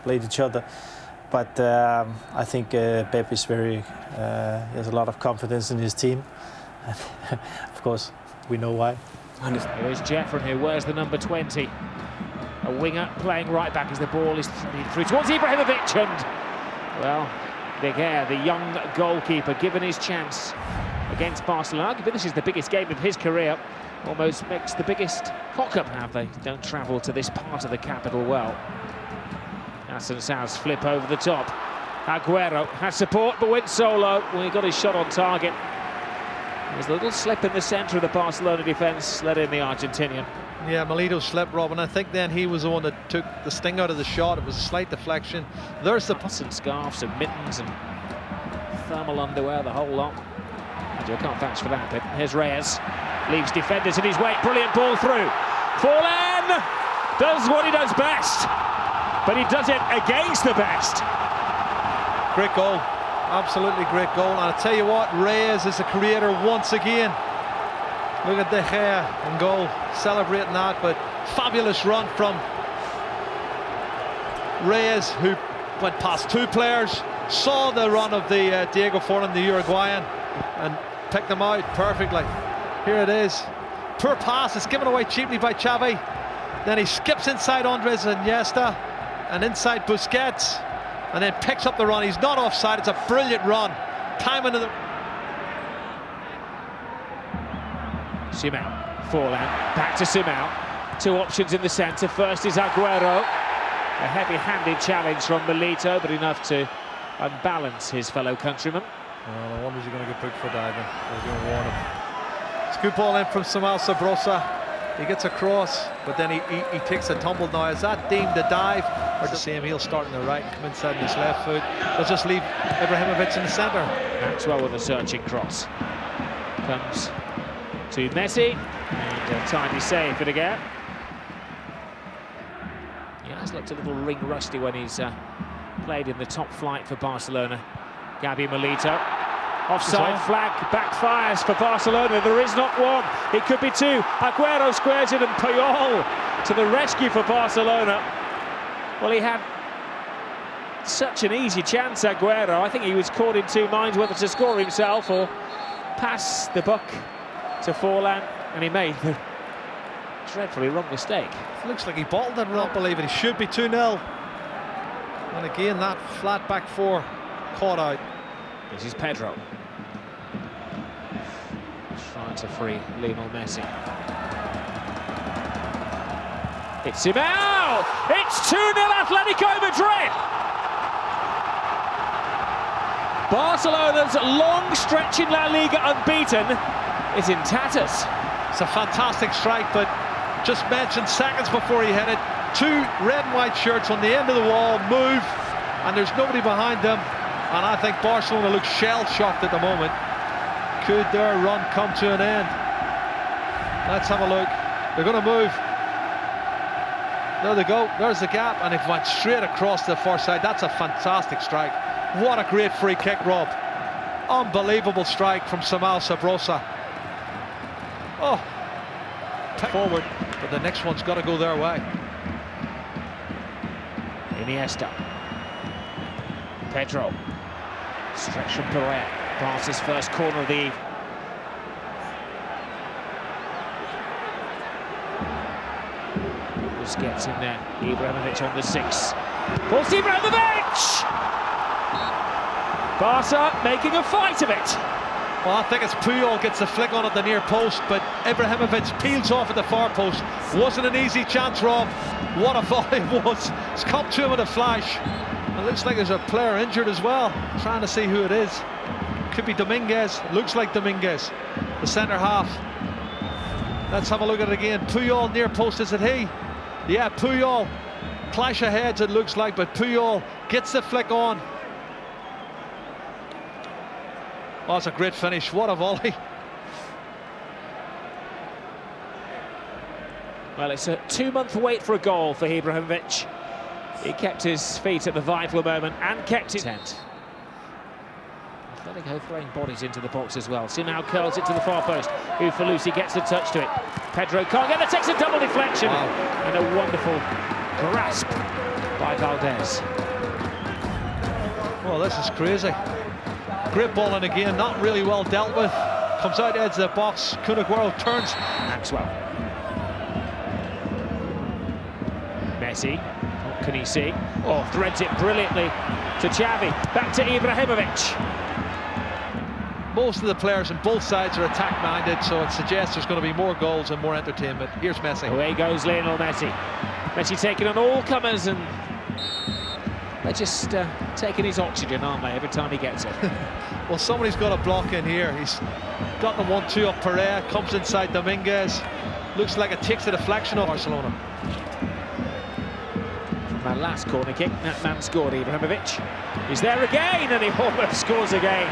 played each other, but I think Pep is he has a lot of confidence in his team. Of course, we know why. Here's Jeffron, who wears the number 20. A winger playing right back as the ball is through towards Ibrahimovic, and, well, De Gea, the young goalkeeper, given his chance against Barcelona. Arguably this is the biggest game of his career. Almost makes the biggest cock-up have they don't travel to this part of the capital well. Asens's flip over the top. Aguero has support but went solo when he got his shot on target. There's a little slip in the centre of the Barcelona defence, let in the Argentinian. Yeah, Milito slipped, Robin. I think then he was the one that took the sting out of the shot. It was a slight deflection. There's the hats and scarves and mittens and thermal underwear, the whole lot. I can't vouch for that, but here's Reyes. Leaves defenders in his wake. Brilliant ball through. Forlan does what he does best, but he does it against the best. Great goal. Absolutely great goal. And I tell you what, Reyes is a creator once again. Look at De Gea in goal, celebrating that, but fabulous run from Reyes, who went past two players, saw the run of the Diego Forlan, the Uruguayan, and picked them out perfectly. Here it is. Poor pass, it's given away cheaply by Xavi. Then he skips inside Andres Iniesta and inside Busquets, and then picks up the run. He's not offside. It's a brilliant run. Time into the... Simão, Forlan, back to Simão. Two options in the centre. First is Aguero. A heavy-handed challenge from Milito, but enough to unbalance his fellow countryman. Well, I wonder if he's going to get booked for diving. They're going to warn him. It's a good ball in from Samuel Sabrosa. He gets across, but then he takes a tumble now. Is that deemed a dive? Or to see him, he'll start on the right and come inside with his left foot. They'll just leave Ibrahimovic in the centre. Maxwell with a searching cross. Comes to Messi, and a tiny save for De Gea. He has looked a little ring rusty when he's played in the top flight for Barcelona. Gabi Milito. Offside flag backfires for Barcelona. There is not one. It could be two. Aguero squares it, and Puyol to the rescue for Barcelona. Well, he had such an easy chance, Aguero. I think he was caught in two minds whether to score himself or pass the buck to Forlan, and he made the dreadfully wrong mistake. It looks like he bottled it, not believe it. He should be 2-0. And again, that flat back four caught out. This is Pedro. Trying to free Lionel Messi. It's Simão! It's 2-0 Atlético Madrid! Barcelona's long stretch in La Liga unbeaten is in tatters. It's a fantastic strike, but just mentioned seconds before he hit it. Two red and white shirts on the end of the wall, move, and there's nobody behind them. And I think Barcelona looks shell-shocked at the moment. Could their run come to an end? Let's have a look. They're going to move. There they go. There's the gap, and it went straight across the far side. That's a fantastic strike. What a great free kick, Rob. Unbelievable strike from Samuel Sabrosa. Oh, forward, but the next one's got to go their way. Iniesta. Pedro. Stretch from Pereira. Barca's first corner of the eve. Busquets in there. Ibrahimovic on the 6. Ball's Ibrahimovic! Barca making a fight of it. Well, I think it's Puyol gets the flick on at the near post, but Ibrahimovic peels off at the far post. Wasn't an easy chance, Rob. What a volley it was. It's come to him in a flash. It looks like there's a player injured as well. Trying to see who it is. Could be Dominguez. Looks like Dominguez, the centre half. Let's have a look at it again. Puyol near post, is it he? Yeah, Puyol. Clash of heads it looks like, but Puyol gets the flick on. Oh, it's a great finish. What a volley. Well, it's a 2-month wait for a goal for Ibrahimovic. He kept his feet at the vital moment and kept it. Atletico throwing bodies into the box as well. Simão curls it to the far post. Ufalusi gets a touch to it. Pedro can't get it, takes a double deflection. Wow. And a wonderful grasp by by Valdez. Well, this is crazy. Great ball in again, not really well dealt with. Comes out edge of the box. Kun Aguero turns. Maxwell. Messi. What can he see? Oh, threads it brilliantly to Xavi. Back to Ibrahimovic. Most of the players on both sides are attack-minded, so it suggests there's going to be more goals and more entertainment. Here's Messi. Away goes Lionel Messi. Messi taking on all comers, and they're just taking his oxygen, aren't they, every time he gets it. Well, somebody's got a block in here. He's got the 1-2 up Pereira, comes inside Dominguez. Looks like it takes the deflection of Barcelona. My last corner kick, that man scored. Ibrahimovic. He's there again, and he almost scores again.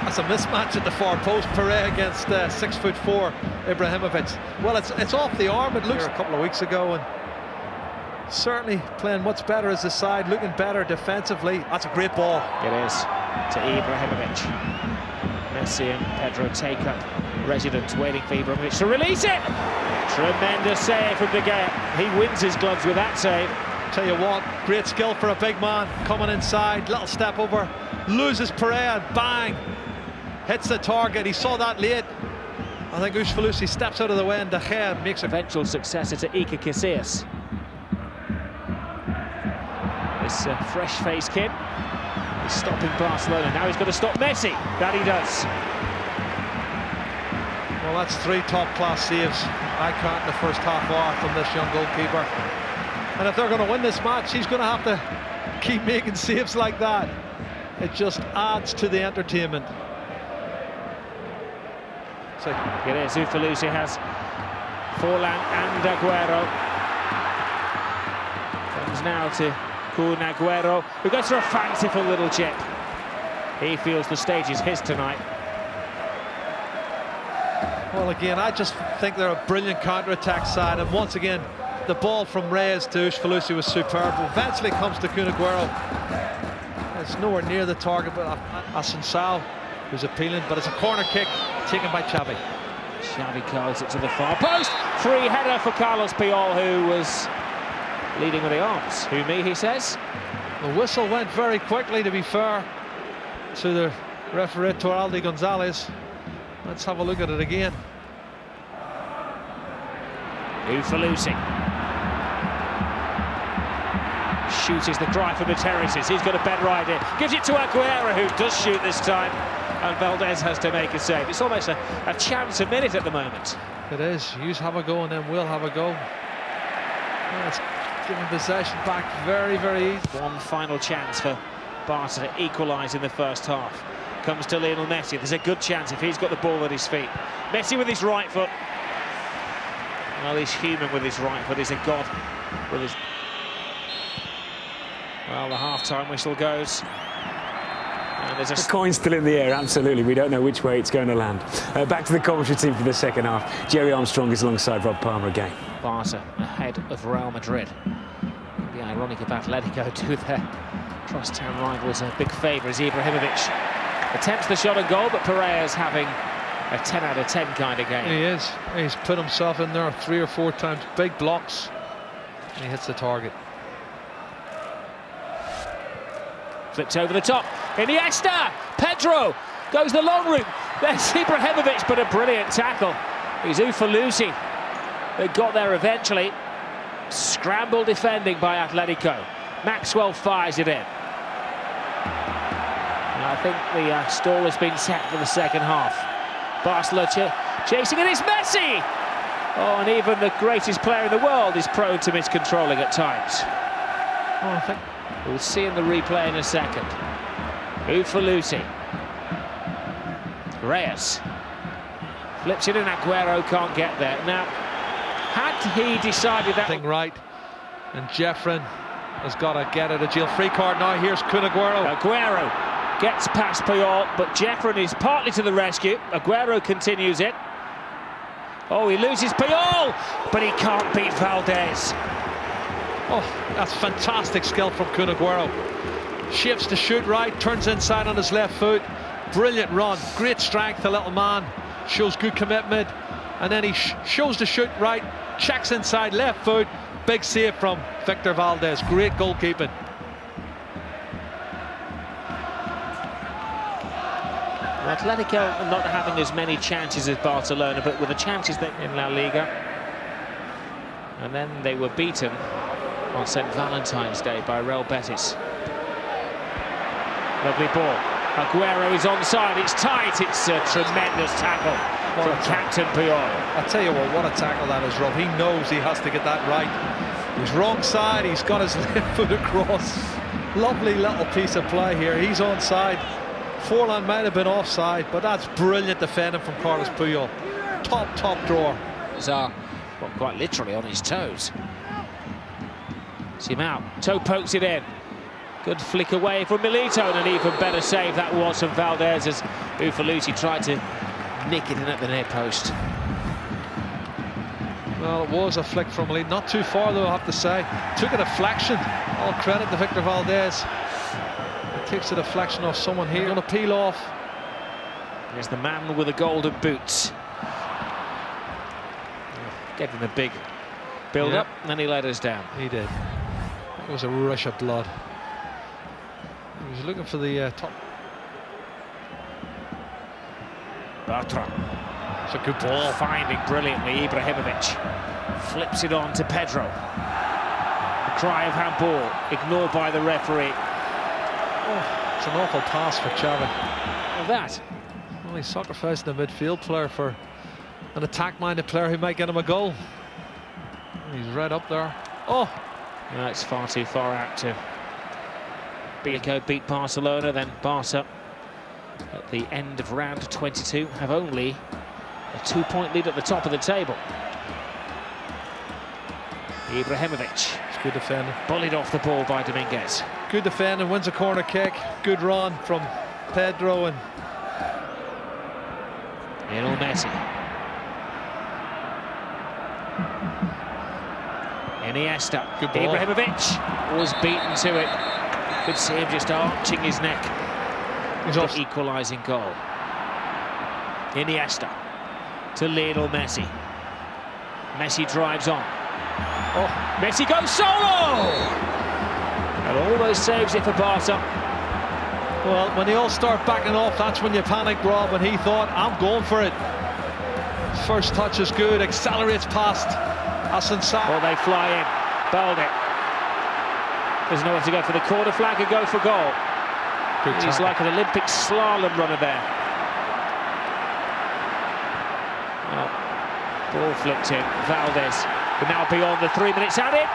That's a mismatch at the far post. Pereira against 6'4" Ibrahimovic. Well, it's off the arm. It looks a couple of weeks ago, and certainly playing much better as a side, looking better defensively. That's a great ball. It is to Ibrahimovic. Messi and Pedro take up residence, waiting for Ibrahimovic to release it. Tremendous save from De Gea. He wins his gloves with that save. Tell you what, great skill for a big man. Coming inside, little step over, loses Pereira, bang, hits the target. He saw that late. I think Ushfalusi steps out of the way, and De Gea makes eventual successor to Iker Casillas. This fresh-faced kid is stopping Barcelona. Now he's got to stop Messi. That he does. Well, that's 3 top-class saves. I count in the first half hour from this young goalkeeper. And if they're going to win this match, he's going to have to keep making saves like that. It just adds to the entertainment. So it is. Ufalusi has Forlan and Aguero. Comes now to Kun Aguero, who goes for a fanciful little chip. He feels the stage is his tonight. Well, again, I just think they're a brilliant counter-attack side, and once again, the ball from Reyes to Ushfalusi was superb. Eventually comes to Kun Aguero. It's nowhere near the target, but Asensio who's appealing, but it's a corner kick taken by Xavi. Xavi curls it to the far post. Free header for Carlos Puyol, who was leading with the arms. Who me, he says. The whistle went very quickly, to be fair to the referee, Toraldi Gonzalez. Let's have a look at it again. Ufalusi shoots the cry from the terraces. He's got a better idea. Gives it to Aguero, who does shoot this time, and Valdez has to make a save. It's almost a chance a minute at the moment. It is. You have a go, and then we'll have a go. Well, it's giving possession back very, very easy. One final chance for Barca to equalise in the first half. Comes to Lionel Messi. There's a good chance if he's got the ball at his feet. Messi with his right foot. Well, he's human with his right foot. He's a god with his... Well, the half-time whistle goes. And there's The coin's still in the air, absolutely. We don't know which way it's going to land. Back to the commentary team for the second half. Jerry Armstrong is alongside Rob Palmer again. Barca ahead of Real Madrid. It'd be ironic if Atletico do their crosstown rivals a big favour as Ibrahimovic attempts the shot on goal, but Pereira's having a 10 out of 10 kind of game. He is. He's put himself in there 3 or 4 times, big blocks, and he hits the target. Flipped over the top. Iniesta! Pedro goes the long route. There's Ibrahimovic, but a brilliant tackle. He's Ufalusi. They got there eventually. Scramble defending by Atletico. Maxwell fires it in. I think the stall has been set for the second half. Barcelona chasing, and it's Messi! Oh, and even the greatest player in the world is prone to miscontrolling at times. Oh, I think we'll see in the replay in a second. Ufalusi. Reyes. Flips it in, Aguero can't get there. Now, had he decided that... thing right, and Jeffrin has got to get it a jail free card now. Here's Kun Aguero. Aguero gets past Puyol, but Jeffrin is partly to the rescue. Aguero continues it. Oh, he loses Puyol, but he can't beat Valdez. Oh, that's fantastic skill from Kun Aguero. Shapes to shoot right, turns inside on his left foot. Brilliant run, great strength, the little man. Shows good commitment, and then he shows to shoot right, checks inside left foot, Big save from Victor Valdez. Great goalkeeping. Atletico not having as many chances as Barcelona, but with the chances that in La Liga. And then they were beaten on St. Valentine's Day by Real Betis. Lovely ball. Aguero is onside. It's tight. It's a tremendous tackle from Captain Puyol. I tell you what a tackle that is, Rob. He knows he has to get that right. He's wrong side. He's got his left foot across. Lovely little piece of play here. He's onside. Forlan might have been offside, but that's brilliant defending from Carlos Puyol. Top drawer. Well, quite literally on his toes. See him out. Toe pokes it in. Good flick away from Milito, and an even better save that was from Valdez as Ufoluti tried to nick it in at the near post. Well, it was a flick from Milito. Not too far, though, I have to say. Took a deflection. All credit to Victor Valdez. Takes a deflection off someone here. Going to peel off. There's the man with the golden boots. Gave him a big build-up, and then he let us down. He did. It was a rush of blood. He was looking for the top. Bartra. It's a good ball. Finding brilliantly Ibrahimovic. Flips it on to Pedro. The cry of handball, ignored by the referee. Oh, it's an awful pass for Xavi. Of that. Well, he's sacrificing a midfield player for an attack-minded player who might get him a goal. He's right up there. Oh! No, it's far too far out to Atletico beat Barcelona, then Barca at the end of round 22 have only a 2-point lead at the top of the table. Ibrahimovic. It's good defending. Bullied off the ball by Dominguez. Good defending, wins a corner kick. Good run from Pedro and Lionel Messi. Iniesta. Good ball. Ibrahimovic was beaten to it. Could see him just arching his neck. The equalising goal. Iniesta to Lionel Messi. Messi drives on. Oh, Messi goes solo! And all those saves it for Barca. Well, when they all start backing off, that's when you panic, Rob, and he thought, I'm going for it. First touch is good, accelerates past Asensio. Well, they fly in. Balde. There's nowhere to go for the corner flag and go for goal. He's like an Olympic slalom runner there. Well, ball flipped in. Valdez. But now beyond the 3 minutes added.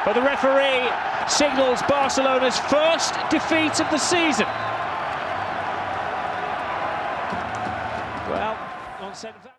But the referee signals Barcelona's first defeat of the season. Well, on